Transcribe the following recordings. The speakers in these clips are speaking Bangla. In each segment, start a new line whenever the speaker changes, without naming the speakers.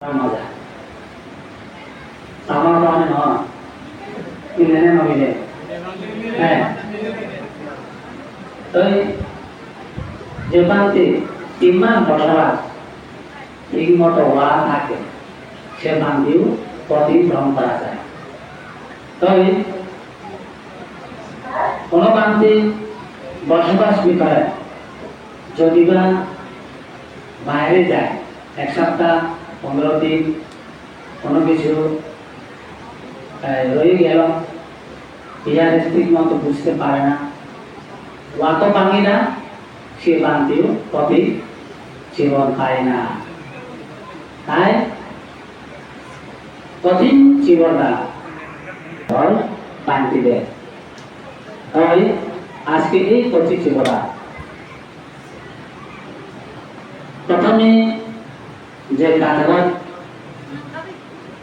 মজা আমার মানে নয় মিলে না মিলে হ্যাঁ তাই যে বান্তি ইমান বসাবার ঠিক মতো ওয়া থাকে সে বান্তিও অতিক্রম করা যায়। তাই কোন বান্তি বসবাস করে যদি বা বাইরে যায় এক সপ্তাহ 15 দিন কোনো কিছু রয়ে গেল ইয়ার ঠিক মতো বুঝতে পারে না ওয়াতো ভাঙি না সে বান্তিও কবি জীবন পায় না। তাই কঠিন জীবনটা ফল বান্তি দেয়। তাই আজকে এই কঠিন জীবনটা প্রথমে যে কাজগর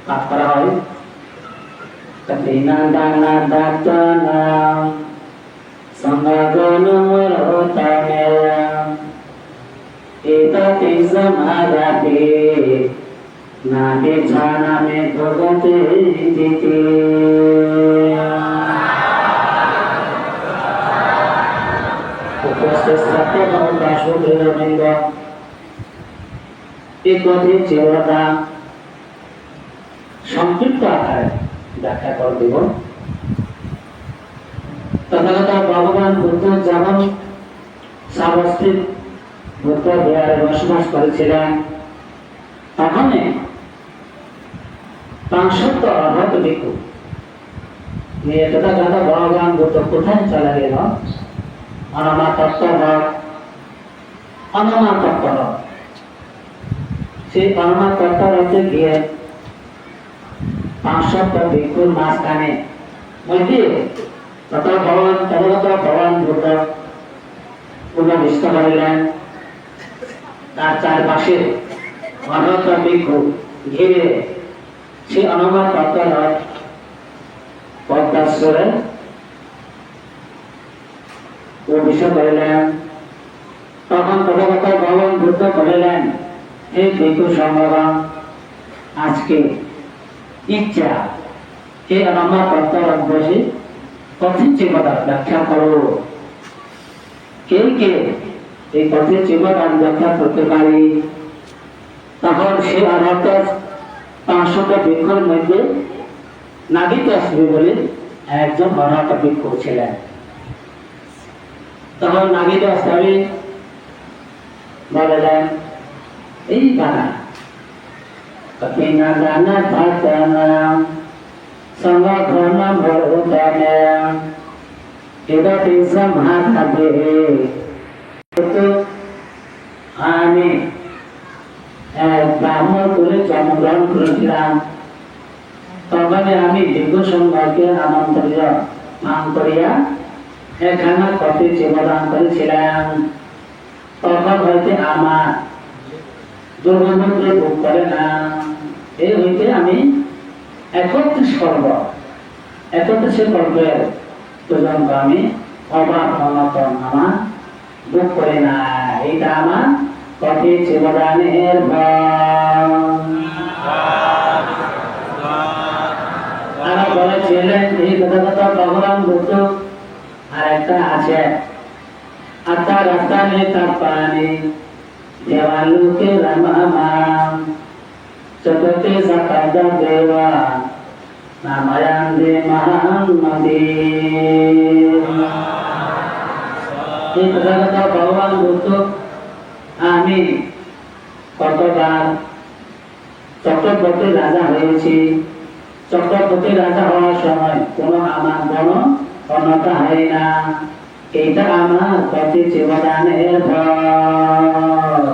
পাঠ করা হয় কঠিনা দানা দাতনা সমাগন মরতানে এতাতে সমাগাতে নাতে জানামে ভগতে দিতে উপস্থিত সত্য ভগবান সুব্রহ্মণ্য এই কঠিন জীবনটা সংক্ষিপ্ত আকারে ব্যাখ্যা করে দেব। তথাগত ভগবান বুদ্ধ যেমন সাবস্থিত বুদ্ধ বিহারে বসবাস করেছিলেন তখনই 500 অর্হত ভিক্ষু নিয়ে তথাগত ভগবান বুদ্ধ কোথায় চলে গেল? অনামা তত্ত্ব অনামা তত্ত্ব সেই অনামা তত্ত্ব গিয়ে 500 ভিক্ষুর মাঝখানে মধ্যে ভগবান বুদ্ধ পুনর্বিষ্ট করিলেন। তার চারপাশে অনন্ত ভিক্ষু ঘিরে সে অনামা তত্ত্ব পদ্মাশ্বরে প্রবিষ্ট করিলেন। তখন তথাগত ভগবান বুদ্ধ বলিলেন, হে ভিক্ষু সংগম, আজকে ইচ্ছা এই অনামা তত্ত্ব বসে কঠিন জীবন ব্যাখ্যা করো। কে কে এই কঠিন জীবন ব্যাখ্যা করতে পারি? তখন সে অনন্ত 500 ভিক্ষুর মধ্যে নাগিত আসবে বলে একজন অনন্ত ভিক্ষু ছিলেন। তখন নাগিত আসবে বললেন, এই গানা কঠিনা দানা ধাতনা সমাগন মরতানে এদাতে সমাধাবে। আমি ব্রাহ্মণ করে জন্মগ্রহণ করেছিলাম। তখন আমি ভিক্ষু সংঘকে আমন্ত্রণ করিয়া এখানে কঠিন জীবদান করেছিলাম। তখন হইতে আমার দুর্গন্ধকে ভোগ করে না। এই হইতে আমি একত্রিশ পর্বের পর্যন্ত আমি অভাব অনটন আমার ভোগ করি না। এটা আমার কঠিন জীবদানের আমার বলেছিলেন এই কথা ভগবান বুদ্ধ। আর একটা আছে আত্মা রাস্তা নেই তার পানি দেওয়ালু के रमा चतुर्थे सकादा देवा नामयांदे महामदे। এই তথাগত ভগবান বুদ্ধ আমি কতবার চক্রবর্তী রাজা হয়েছি। চক্রবর্তী রাজা হওয়ার সময় কোনো আমার কোনো অন্যতা হয় না। এটা আমার প্রতি জীবদানের ভয়।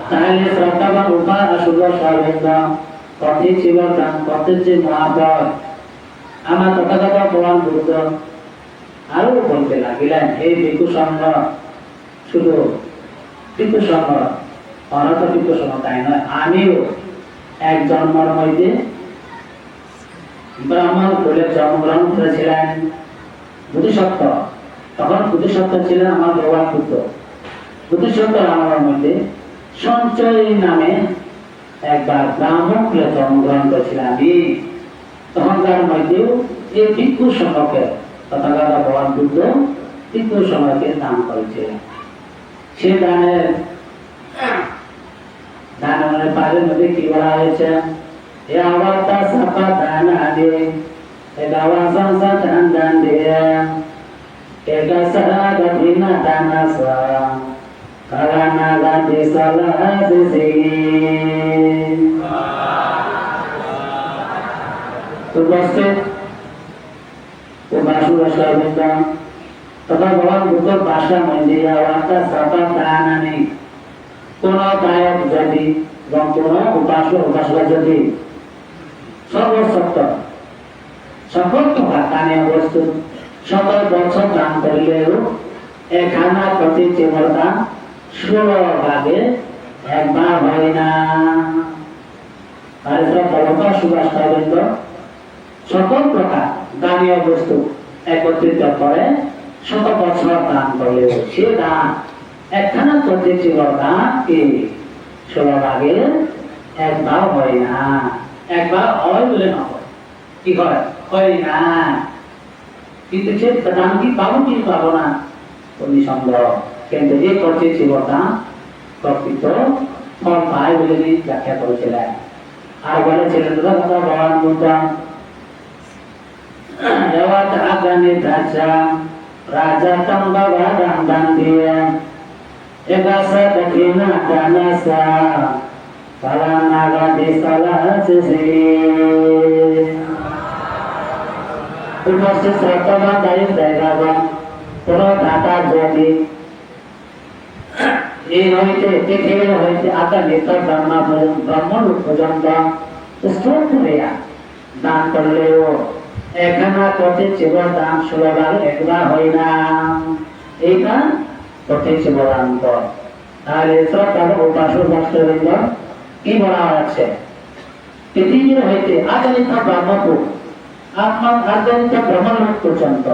তাহলে শ্রদ্ধাবান উপায় অশুভ সর্বেন্দ্র প্রতি জীবদান প্রতি যে মহাভয় আমার তথাগত ভগবান বুদ্ধ আরো বলতে লাগিলেন, এই ভিক্ষু সংঘ শুধু ভিক্ষু সংঘ অনন্ত ভিক্ষু সংঘ তাই নয়, আমিও এক জন্মের মধ্যে ব্রাহ্মণ কুলে জন্মগ্রহণ করেছিলেন। বুদ্ধিসত্ত্ব তখন বুদ্ধিসত্ত্ব ছিলেন আমার ভগবান বুদ্ধ। বুদ্ধিসত্ত্ব আমার মধ্যে সঞ্চয় নামে একবার ব্রাহ্মণ জন্মগ্রহণ করেছিলেন আমি। তখনকার মধ্যেও এই ভিক্ষু সম্পর্কে তথাগত ভগবান বুদ্ধ ভিক্ষু সময়কে দান করেছিলেন। সে দানের পারের মধ্যে কি বলা হয়েছে? Yawata sapatana de, egawasan satan dan de, egasara gatina danasa, karana gati salah sisi. Ubastit, ubasu rasabinda, tata bhavan buddha bhasha mandi yawata sapatana ni, kono dayak jadi, dan kono ubasu jadi. সর্বসত্য সকল ভাতানে বস্তু সকল বছর দান করলেও একখানা প্রতি চেবরতা 16 ভাগে একবার হয় না। আর এটা বলবা সুভাষ পাবেন্দ্র সকল প্রকার দানীয় বস্তু একত্রিত করে শত বছর দান করলেও সে দান একখানা প্রতি চেবরতা কি 16 ভাগে একবার হয় না। একবার হয় বলে না কি হয় না, কিন্তু সে দান কি পাবো কি পাবো না নিঃসন্দেহ, কিন্তু যে করছে জীবনটা প্রকৃত ফল পায় বলে ব্যাখ্যা করেছিলেন। আর বলেছিলেন ভগবান বুদ্ধ রাজা তম্বা দান দিয়ে এগাসা দক্ষিণা দানাসা Kalanaga disalah sisi. Upasthi sartama dari daerah pura data jadi. Ini hoite, ini hoite. Ada neta dharma brahman pujanda. Struktur ya. Dan perlu. Ekana kote cibo dan sulabar ekla hoina. Eka kote cibo dan ko. Ada sartama upasu basterinda. কি বলা হচ্ছে? পৃথিবীর হইতে আগামীত ব্রহ্মপুর আগামীত ব্রহ্মলোক পর্যন্ত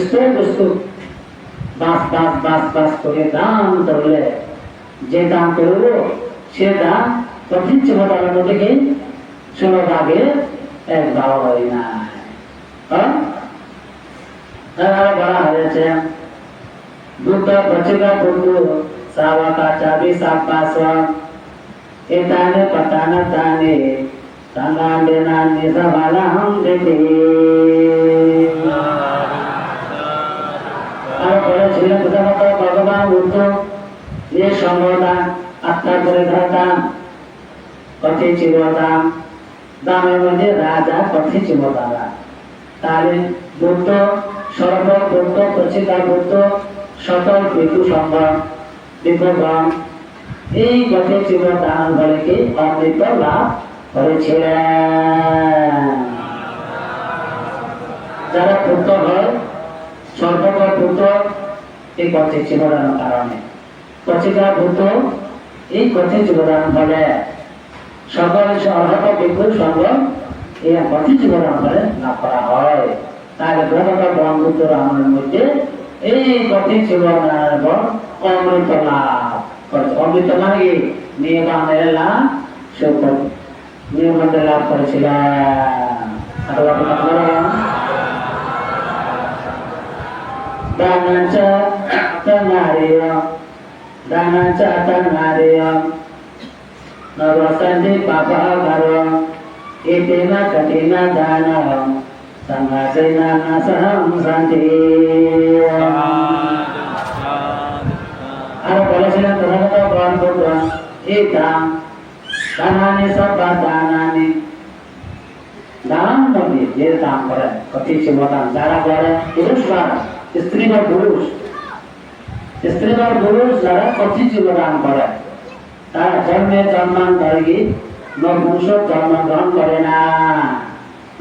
স্থূল বস্তু বাস করে দান করলে যে দান করব সে দান প্রতি জীবনের থেকে 16 ভাগে একবার হয় না। বলা হয়েছে বুদ্ধ বচেগা বন্ধু সাবা কাচা B সাপাস Etane patana tane, tangan denan nisa balam dete. Ar বলেছিলেন প্রথমত ভগবান বুদ্ধ যে সম্বোধন আত্মা করে দান কথে চিরদান দানের মধ্যে রাজা কথে চিরদান। তাহলে বুদ্ধ সর্ববুদ্ধ প্রচিতা বুদ্ধ সকল বিদু সম্ভব বিভগণ এই পথে জীবন দান বলেকে অমৃত লাভ করেছিলেন। যারা পুত্র হয় সর্বকর পুত্র এই পথে জীবনের কারণে পচিকা পুত্র এই পথে জীবন বলে সকল অর্হত বিপুল সঙ্গ এই পথে জীবন বলে লাভ করা হয়। তাহলে গ্রহকার ব্রহ্মপুত্র রামের মধ্যে এই পথে জীবন অমৃত লাভ অমৃত মানে নিয়মের লাভ নিয়মের লাভ করেছিলেন। দানাচা তানারিয় নরসন্ধি পাপা ঘর এতেনা কঠিনা দান সঙ্গাসেনা সহম শান্তি। আর বলেছিলেন তথাগত ভগবান বুদ্ধ এই দান দানানি সব দানানি দান নবী যে দান করেন কঠিন জীবদান যারা করেন পুরুষ স্ত্রী বা পুরুষ যারা কঠিন জীবদান করেন তার জন্মান্তরে নপুংস জন্মগ্রহণ করে না।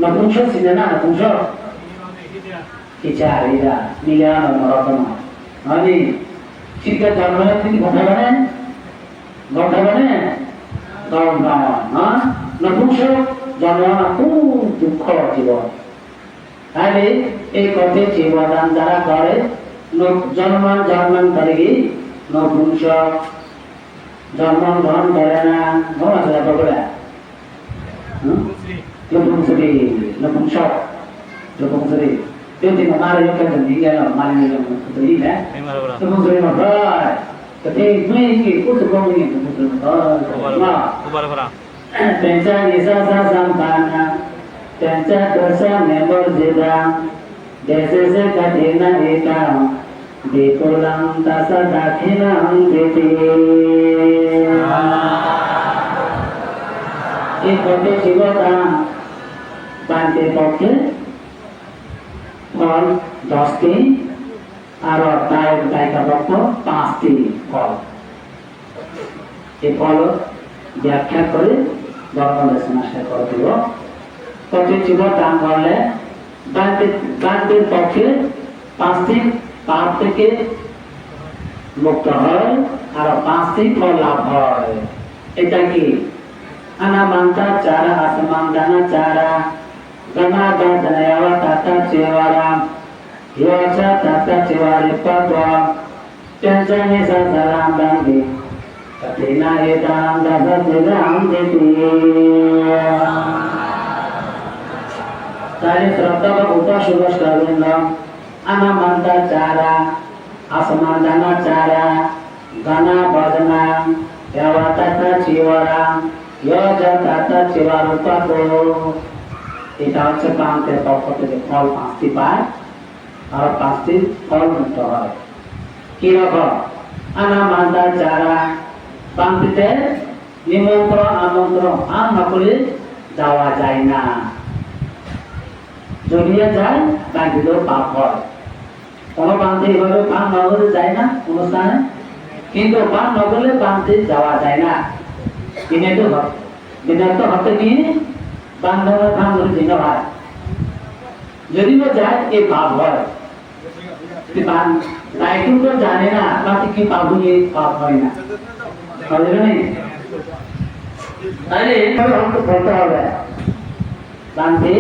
নপুংস চিনে না? নপুংস ইচ্ছা মিলা রতন হয়নি শিক্ষা জন্ম তিনি ঘটা বানেন নপুংস জন্ম খুব দুঃখ জীবন। তাহলে এই কথে জীবদান যারা করে জন্মান্তরে নপুংস জন্মগ্রহণ করে না ঘুম আছে না পকড়া লপুংসরি লপুংসক লপুংসরি যদি মারা yung kan hindi gano mali yung putuli na lপুংসরি mo boy kasi may hindi ko sa kong hindi lপুংসরি mo
ubara bara
pensa isa sa sampana pensa dosa member jeda जैसे से कठिन एका विपुलं तस दक्षिणं दिति এই পথে জীবতা বান্তে পক্ষে ফল 10টি আর দায়িকা পক্ষ 5টি ফল এই ফল ব্যাখ্যা করে ধর্মদেশনা শেষ করে দিব পথে জীবন দান করলে বান্তের পক্ষে 5টি পাপ থেকে মুক্ত হয় আর 5টি ফল লাভ হয় এটা কি अनामंता चारा असमानदाना चारा गमादा जनयावा ताता चेवारा योचा ताता चेवारे पत्वा चंचने सा सलाम दांगे कथिना एदाम दादा तेराम देती तारे श्रद्धा का उपासुबस करूंगा अनामंता चारा असमानदाना चारा गाना बजना यावा ताता चेवारा योजा ताता चिवारुपा को এটা হচ্ছে প্রান্তের পক্ষ থেকে ফল 5টি পায় আর 5টি ফল মুক্ত হয় কিরকম আনামান্তা চারা প্রান্তিতে নিমন্ত্রণ আমন্ত্রণ আর না করে যাওয়া যায় না যদিও যায় বাকিতেও পাপ হয় কোনো প্রান্তে এভাবে পান নগরে যায় না কোনো স্থানে কিন্তু পান নগরে প্রান্তে যাওয়া যায় না বিনাতো হতে নিয়ে বান্ধব ভাঙর দিন হয় যদিও যায় এই পাপ হয় লাইটু তো জানে না বাকি কি পাবো এই পাপ হয় না বুঝলে নেই তাহলে এইভাবে আমাকে বলতে হবে বান্ধে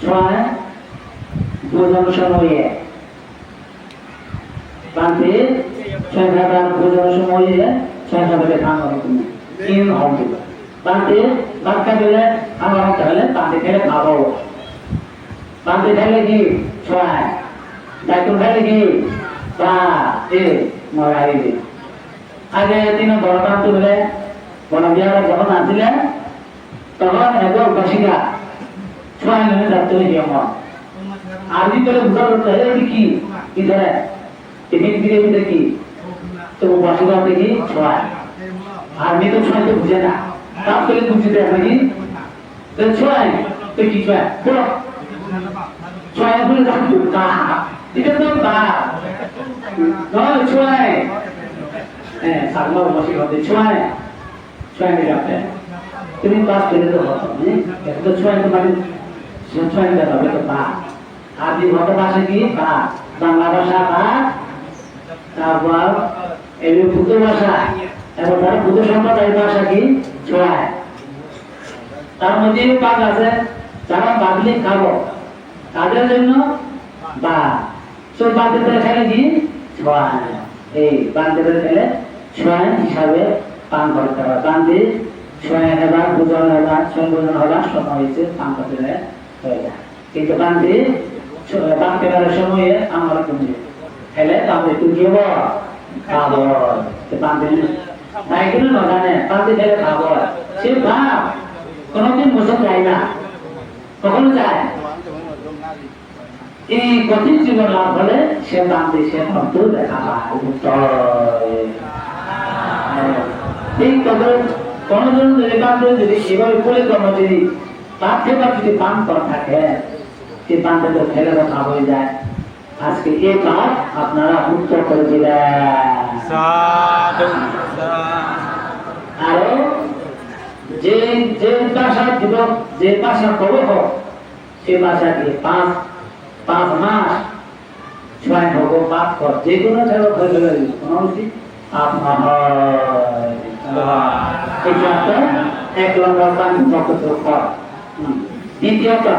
ছয় ভোজন সময়ে বান্ধে 6 ঘন্টা ভোজন সময়ে 6 ঘন্টা ভাঙর তুমি in home bante bakka bele amar hale bante khele khabo bante khele ki choi daikun khele ki ba e morai di age dino boro bante bele bonabiyara jokhon asile তখন একবার বসিকা ছয় মিনিট রাখতে হয়ে যেমন আরবি করে বুঝা করতে হয় কি কি ধরে টিফিন বিরে কি তো বসিকা থেকে ছয় আর মেয়ে তো ছয় তো বুঝে না তাপ করে বুঝতে হবে নাকি তো ছয় তো কি ছয় বলো ছয় বলে যাবো কা এটা তো কা নয় ছয় হ্যাঁ সাগর বসে হবে ছয় ছয় মিনিট আপনি তুমি পাস করে তো হবে এটা তো ছয় তো মানে ছয় মিনিট হবে তো বা আদি ভাষা ভাষা কি বা বাংলা ভাষা বা তারপর এই উর্দু ভাষা এবং তার বুদ্ধ সম্প্রদায়ের ভাষা কি ছয় তার মধ্যে পাক আছে যারা বাগলি খাবো তাদের জন্য বা সব বান্ধবদের খেলে কি ছয় এই বান্ধবদের খেলে ছয় হিসাবে পান করতে হবে বান্ধে ছয় হেবার ভোজন হেবার ছয় ভোজন হবার সময় হয়েছে পান করতে হয়ে যায় কিন্তু বান্ধে পান কেনার সময়ে আমরা কমে খেলে বান্ধে তুই কেব খাবো বান্ধে নাইকেল নজানে পান্তি ফেলে খাবো সে ভাব কোনোদিন বসে যায় না কখনো যায় এই কঠিন জীবন লাভ হলে সে পান্তি সে ভক্ত দেখা পায় এই তবে কোনোদিন যদি পান্তি যদি এভাবে পরিক্রম যদি তার থেকে যদি পান করা থাকে সে পান্তি তো ফেলে তো খাওয়া হয়ে যায় আজকে এই কাজ আপনারা মুক্ত করে দিলেন আরো যে যে ভাষা যুবক যে ভাষা করব সে ভাষা দিয়ে 5 মাস 6 ভোগ পাপ কর যে কোনো ছেলে হয়ে গেল কোনো কি আপনার এটা 1 নম্বর পান ভক্ত কর দ্বিতীয়টা